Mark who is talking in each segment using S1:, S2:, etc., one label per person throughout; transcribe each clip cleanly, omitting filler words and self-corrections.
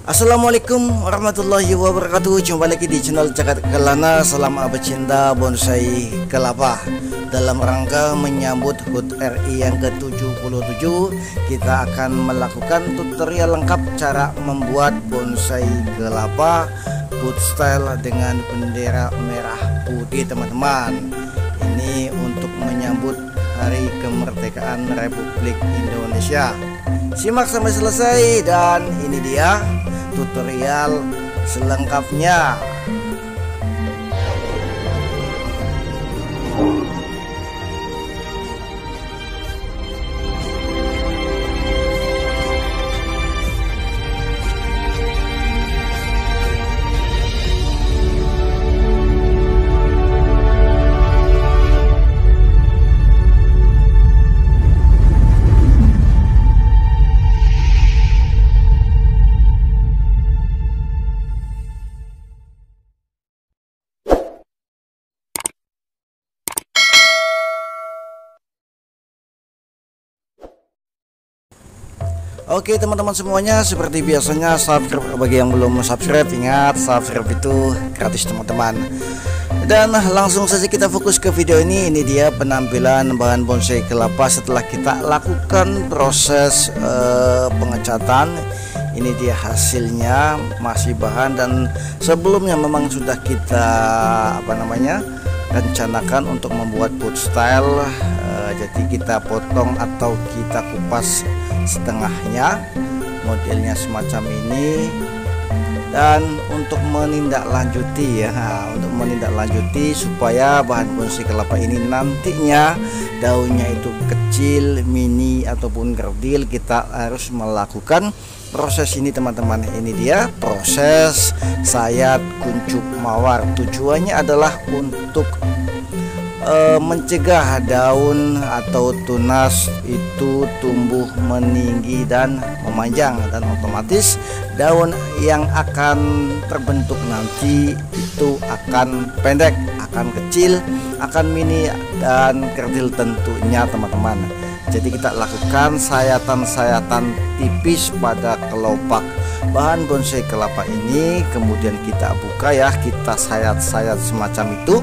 S1: Assalamualaikum warahmatullahi wabarakatuh. Jumpa lagi di channel Cakat Kelana. Salam pecinta bonsai kelapa. Dalam rangka menyambut HUT RI yang ke-77, kita akan melakukan tutorial lengkap cara membuat bonsai kelapa HUT style dengan bendera merah putih, teman-teman. Ini untuk menyambut Hari Kemerdekaan Republik Indonesia. Simak sampai selesai dan ini dia tutorial selengkapnya. Oke teman-teman semuanya, seperti biasanya subscribe bagi yang belum subscribe. Ingat, subscribe itu gratis teman-teman. Dan langsung saja kita fokus ke video ini. Ini dia penampilan bahan bonsai kelapa setelah kita lakukan proses pengecatan. Ini dia hasilnya, masih bahan dan sebelumnya memang sudah kita rencanakan untuk membuat HUT style. Jadi kita potong atau kita kupas setengahnya, modelnya semacam ini. Dan untuk menindaklanjuti supaya bahan bonsai kelapa ini nantinya daunnya itu kecil, mini ataupun kerdil, kita harus melakukan proses ini teman-teman. Ini dia proses sayat kuncup mawar. Tujuannya adalah untuk mencegah daun atau tunas itu tumbuh meninggi dan memanjang, dan otomatis daun yang akan terbentuk nanti itu akan pendek, akan kecil, akan mini dan kerdil tentunya teman-teman. Jadi kita lakukan sayatan-sayatan tipis pada kelopak bahan bonsai kelapa ini, kemudian kita buka ya, kita sayat-sayat semacam itu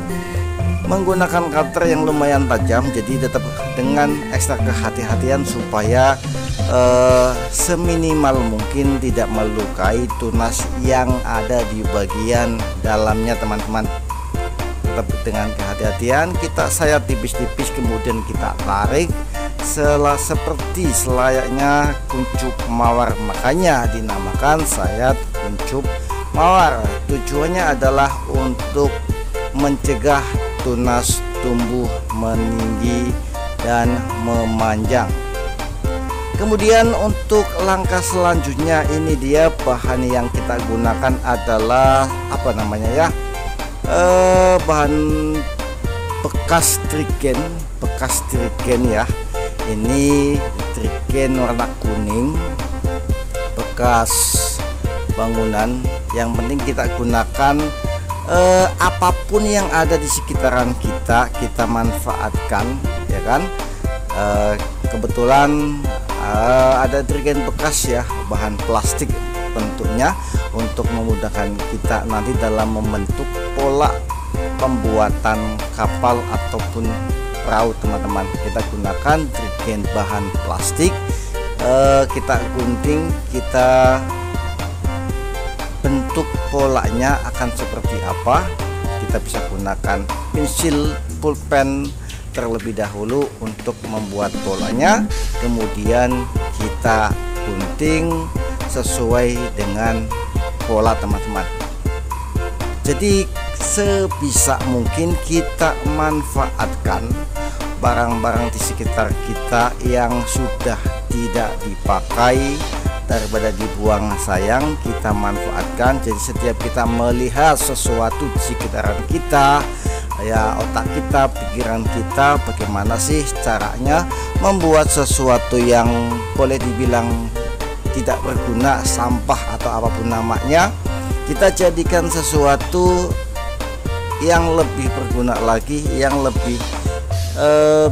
S1: menggunakan cutter yang lumayan tajam. Jadi tetap dengan ekstra kehati-hatian supaya seminimal mungkin tidak melukai tunas yang ada di bagian dalamnya teman-teman. Tetap dengan kehati-hatian kita sayat tipis-tipis, kemudian kita tarik seperti selayaknya kuncup mawar, makanya dinamakan sayat kuncup mawar. Tujuannya adalah untuk mencegah tunas tumbuh meninggi dan memanjang. Kemudian untuk langkah selanjutnya, ini dia bahan yang kita gunakan adalah bahan bekas trigen ya. Ini trigen warna kuning bekas bangunan. Yang penting kita gunakan apapun yang ada di sekitaran kita manfaatkan ya kan. Kebetulan ada trigen bekas ya, bahan plastik tentunya, untuk memudahkan kita nanti dalam membentuk pola pembuatan kapal ataupun perahu teman-teman. Kita gunakan trigen bahan plastik, kita gunting, kita bentuk polanya akan seperti apa. Kita bisa gunakan pensil pulpen terlebih dahulu untuk membuat polanya, kemudian kita gunting sesuai dengan pola teman-teman. Jadi sebisa mungkin kita manfaatkan barang-barang di sekitar kita yang sudah tidak dipakai, daripada dibuang sayang, kita manfaatkan. Jadi setiap kita melihat sesuatu di sekitaran kita, ya otak kita, pikiran kita, bagaimana sih caranya membuat sesuatu yang boleh dibilang tidak berguna, sampah atau apapun namanya, kita jadikan sesuatu yang lebih berguna lagi, yang lebih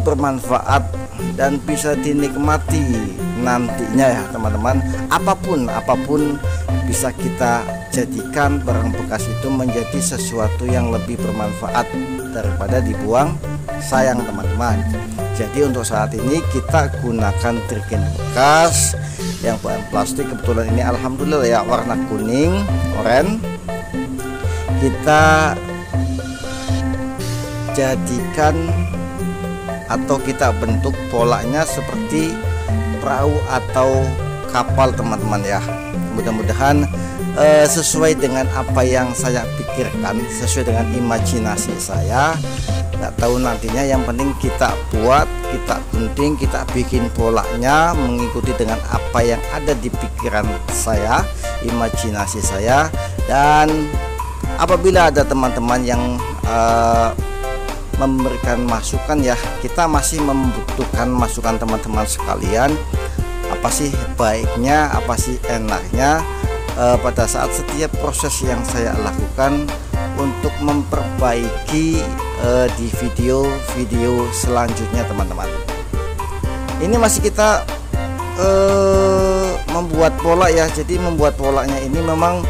S1: bermanfaat dan bisa dinikmati nantinya ya teman-teman. Apapun bisa kita jadikan barang bekas itu menjadi sesuatu yang lebih bermanfaat daripada dibuang sayang teman-teman. Jadi untuk saat ini kita gunakan tirgen bekas yang bahan plastik, kebetulan ini alhamdulillah ya warna kuning oranye. Kita jadikan atau kita bentuk polanya seperti perahu atau kapal teman-teman ya. Mudah-mudahan sesuai dengan apa yang saya pikirkan, sesuai dengan imajinasi saya. Nggak tahu nantinya, yang penting kita buat, kita gunting, kita bikin polanya mengikuti dengan apa yang ada di pikiran saya, imajinasi saya. Dan apabila ada teman-teman yang memberikan masukan ya, kita masih membutuhkan masukan teman-teman sekalian. Apa sih baiknya, apa sih enaknya pada saat setiap proses yang saya lakukan untuk memperbaiki di video-video selanjutnya teman-teman. Ini masih kita membuat pola ya. Jadi membuat polanya ini memang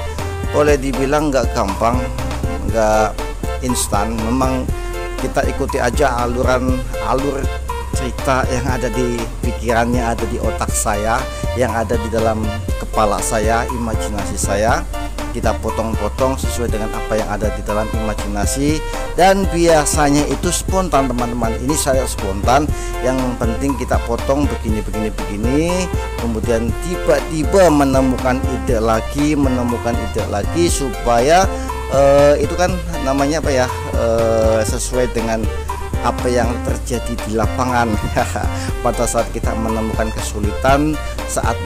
S1: boleh dibilang nggak gampang, nggak instan. Memang kita ikuti aja alur cerita yang ada di pikirannya, ada di otak saya, yang ada di dalam kepala saya, imajinasi saya. Kita potong-potong sesuai dengan apa yang ada di dalam imajinasi, dan biasanya itu spontan teman-teman. Ini saya spontan, yang penting kita potong begini, kemudian tiba-tiba menemukan ide lagi, supaya itu kan namanya apa ya, sesuai dengan apa yang terjadi di lapangan. Pada saat kita menemukan kesulitan, saat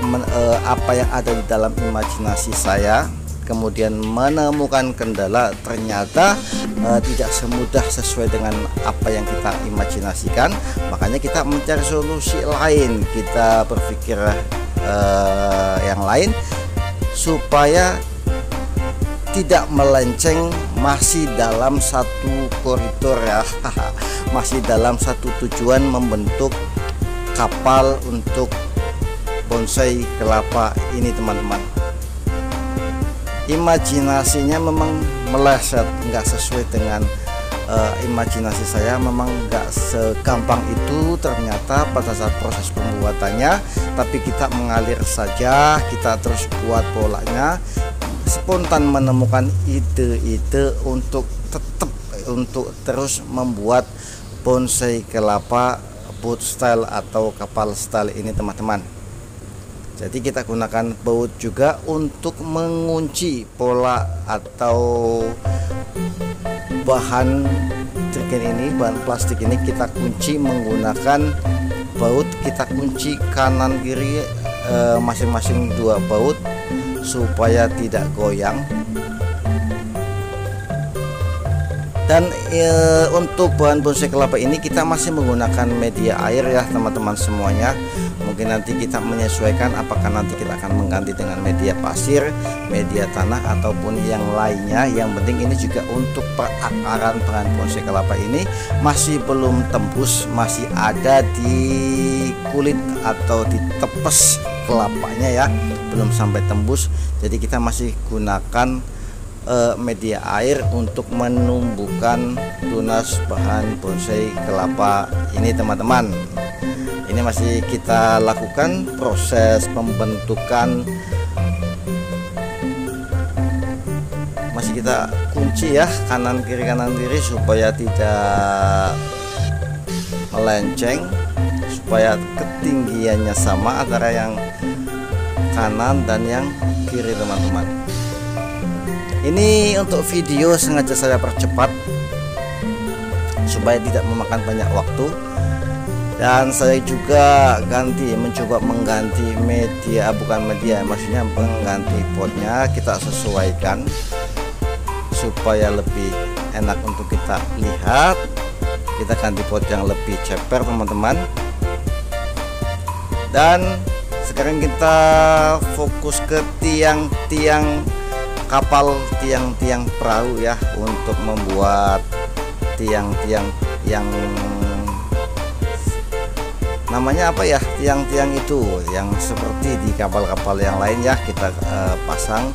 S1: apa yang ada di dalam imajinasi saya, kemudian menemukan kendala, ternyata tidak semudah sesuai dengan apa yang kita imajinasikan. Makanya kita mencari solusi lain, kita berpikir yang lain supaya tidak melenceng, masih dalam satu koridor ya. Masih dalam satu tujuan, membentuk kapal untuk bonsai kelapa ini teman-teman. Imajinasinya memang meleset, nggak sesuai dengan imajinasi saya. Memang nggak segampang itu ternyata pada saat proses pembuatannya. Tapi kita mengalir saja, kita terus buat polanya, spontan menemukan ide-ide untuk terus membuat bonsai kelapa boat style atau kapal style ini teman-teman. Jadi kita gunakan baut juga untuk mengunci pola atau bahan tirgen ini, bahan plastik ini kita kunci menggunakan baut. Kita kunci kanan kiri masing-masing 2 baut supaya tidak goyang. Dan untuk bahan bonsai kelapa ini kita masih menggunakan media air ya teman-teman semuanya. Mungkin nanti kita menyesuaikan, apakah nanti kita akan mengganti dengan media pasir, media tanah, ataupun yang lainnya. Yang penting ini juga untuk perakaran bahan bonsai kelapa ini masih belum tembus, masih ada di kulit atau di tepes kelapanya ya, belum sampai tembus. Jadi kita masih gunakan media air untuk menumbuhkan tunas bahan bonsai kelapa ini teman-teman. Ini masih kita lakukan proses pembentukan, masih kita kunci ya kanan kiri supaya tidak melenceng, supaya ketinggiannya sama antara yang kanan dan yang kiri teman-teman. Ini untuk video sengaja saya percepat supaya tidak memakan banyak waktu, dan saya juga mencoba mengganti media, maksudnya mengganti potnya. Kita sesuaikan supaya lebih enak untuk kita lihat. Kita ganti pot yang lebih ceper teman-teman. Dan sekarang kita fokus ke tiang-tiang kapal, tiang-tiang perahu ya, untuk membuat tiang-tiang yang namanya apa ya, tiang-tiang itu yang seperti di kapal-kapal yang lain ya, kita pasang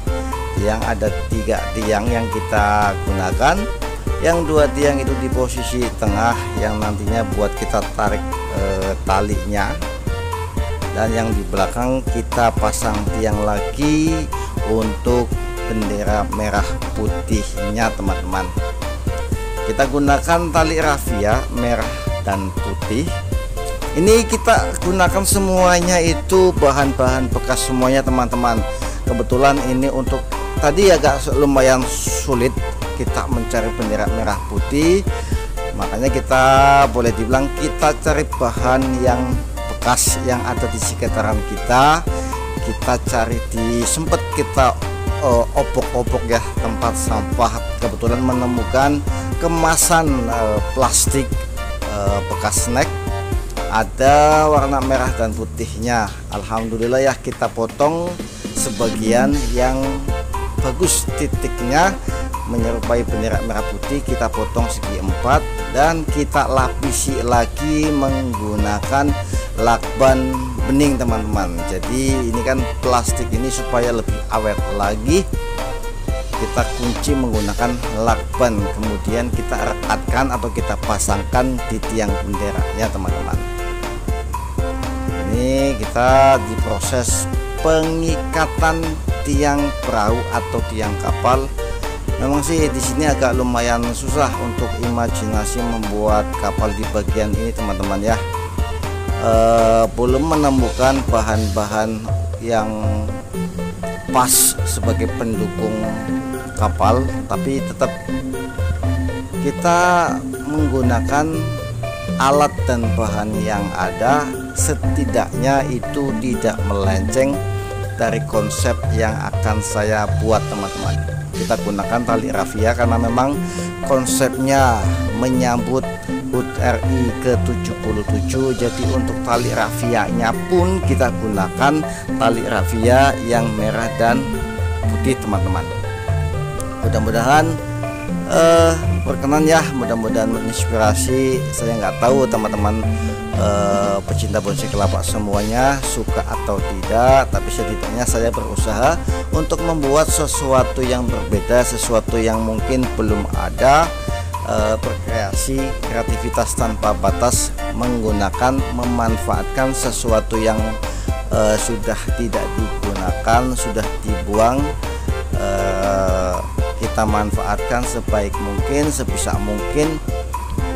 S1: yang ada 3 tiang yang kita gunakan. Yang 2 tiang itu di posisi tengah yang nantinya buat kita tarik talinya, dan yang di belakang kita pasang tiang lagi untuk bendera merah putihnya teman-teman. Kita gunakan tali rafia merah dan putih. Ini kita gunakan semuanya itu bahan-bahan bekas semuanya teman-teman. Kebetulan ini untuk tadi agak lumayan sulit kita mencari bendera merah putih, makanya kita boleh dibilang kita cari bahan yang bekas yang ada di sekitaran kita. Kita cari di sempet kita opok-opok ya tempat sampah, kebetulan menemukan kemasan plastik bekas snack ada warna merah dan putihnya. Alhamdulillah ya, kita potong sebagian yang bagus titiknya menyerupai bendera merah putih, kita potong segi 4 dan kita lapisi lagi menggunakan lakban bening teman-teman. Jadi ini kan plastik ini supaya lebih awet lagi, kita kunci menggunakan lakban, kemudian kita rekatkan atau kita pasangkan di tiang benderanya teman-teman. Ini kita diproses pengikatan tiang perahu atau tiang kapal. Memang sih di sini agak lumayan susah untuk imajinasi membuat kapal di bagian ini teman-teman ya. Belum menemukan bahan-bahan yang pas sebagai pendukung kapal, tapi tetap kita menggunakan alat dan bahan yang ada, setidaknya itu tidak melenceng dari konsep yang akan saya buat teman-teman. Kita gunakan tali rafia karena memang konsepnya menyambut HUT RI ke-77. Jadi untuk tali rafianya pun kita gunakan tali rafia yang merah dan putih teman-teman. Mudah-mudahan berkenan ya, mudah-mudahan menginspirasi. Saya nggak tahu teman-teman pecinta bonsai kelapa semuanya suka atau tidak, tapi setidaknya saya berusaha untuk membuat sesuatu yang berbeda, sesuatu yang mungkin belum ada. Berkreasi, kreativitas tanpa batas, menggunakan, memanfaatkan sesuatu yang sudah tidak digunakan, sudah dibuang, kita manfaatkan sebaik mungkin, sebisa mungkin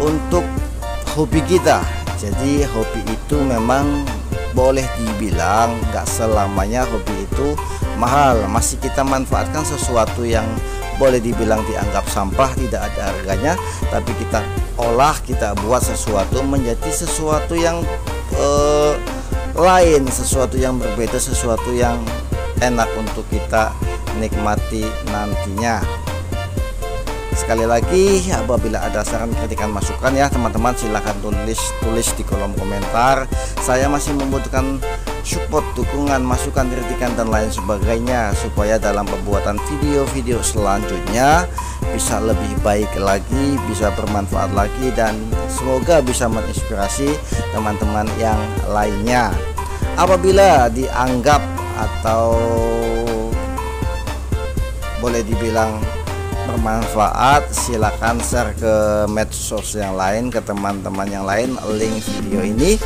S1: untuk hobi kita. Jadi hobi itu memang boleh dibilang nggak selamanya hobi itu mahal, masih kita manfaatkan sesuatu yang boleh dibilang dianggap sampah, tidak ada harganya, tapi kita olah, kita buat sesuatu menjadi sesuatu yang lain, sesuatu yang berbeda, sesuatu yang enak untuk kita nikmati nantinya. Sekali lagi, apabila ada saran, kritikan, masukan ya teman-teman, silahkan tulis di kolom komentar. Saya masih membutuhkan support, dukungan, masukan, kritikan dan lain sebagainya, supaya dalam pembuatan video-video selanjutnya bisa lebih baik lagi, bisa bermanfaat lagi, dan semoga bisa menginspirasi teman-teman yang lainnya. Apabila dianggap atau boleh dibilang bermanfaat, silakan share ke medsos yang lain, ke teman-teman yang lain link video ini,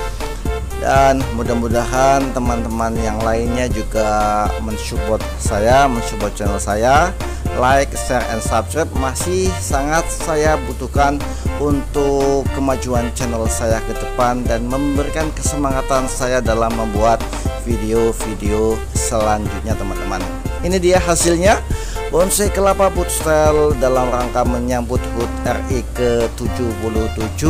S1: dan mudah-mudahan teman-teman yang lainnya juga mensupport saya, mensupport channel saya. Like, share, and subscribe masih sangat saya butuhkan untuk kemajuan channel saya ke depan dan memberikan kesemangatan saya dalam membuat video-video selanjutnya teman-teman. Ini dia hasilnya, bonsai kelapa Bootstyle dalam rangka menyambut HUT RI ke-77.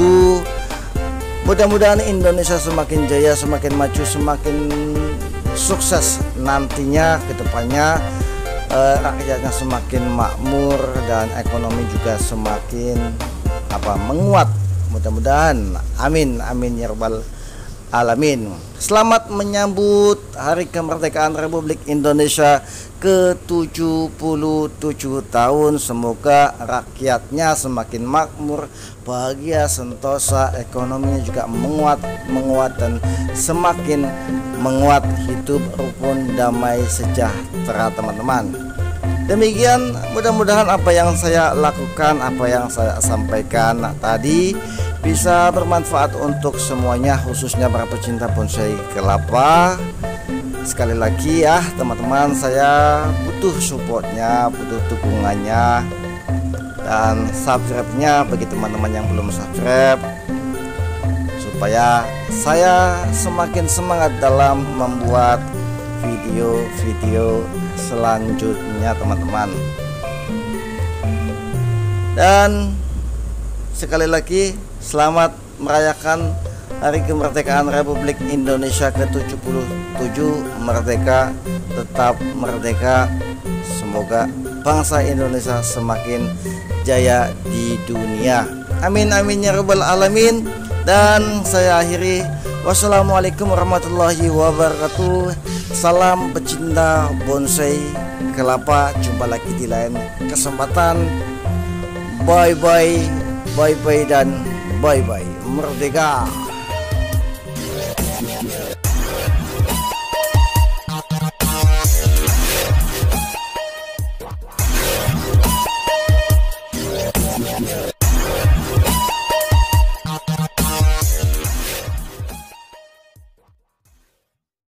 S1: Mudah-mudahan Indonesia semakin jaya, semakin maju, semakin sukses nantinya ke depannya, rakyatnya semakin makmur dan ekonomi juga semakin menguat. Mudah-mudahan, amin amin ya rabbal alamin. Selamat menyambut Hari Kemerdekaan Republik Indonesia ke-77 tahun. Semoga rakyatnya semakin makmur, bahagia, sentosa, ekonominya juga menguat dan semakin menguat, hidup rukun, damai, sejahtera teman-teman. Demikian, mudah-mudahan apa yang saya lakukan, apa yang saya sampaikan tadi bisa bermanfaat untuk semuanya, khususnya para pecinta bonsai kelapa. Sekali lagi ya teman-teman, saya butuh supportnya, butuh dukungannya dan subscribe-nya bagi teman-teman yang belum subscribe, supaya saya semakin semangat dalam membuat video-video selanjutnya teman-teman. Dan sekali lagi selamat merayakan Hari Kemerdekaan Republik Indonesia ke-77. Merdeka, tetap merdeka. Semoga bangsa Indonesia semakin jaya di dunia. Amin amin ya rabbal alamin. Dan saya akhiri, wassalamualaikum warahmatullahi wabarakatuh. Salam pecinta bonsai kelapa. Jumpa lagi di lain kesempatan. Bye bye, bye bye dan bye bye. Merdeka.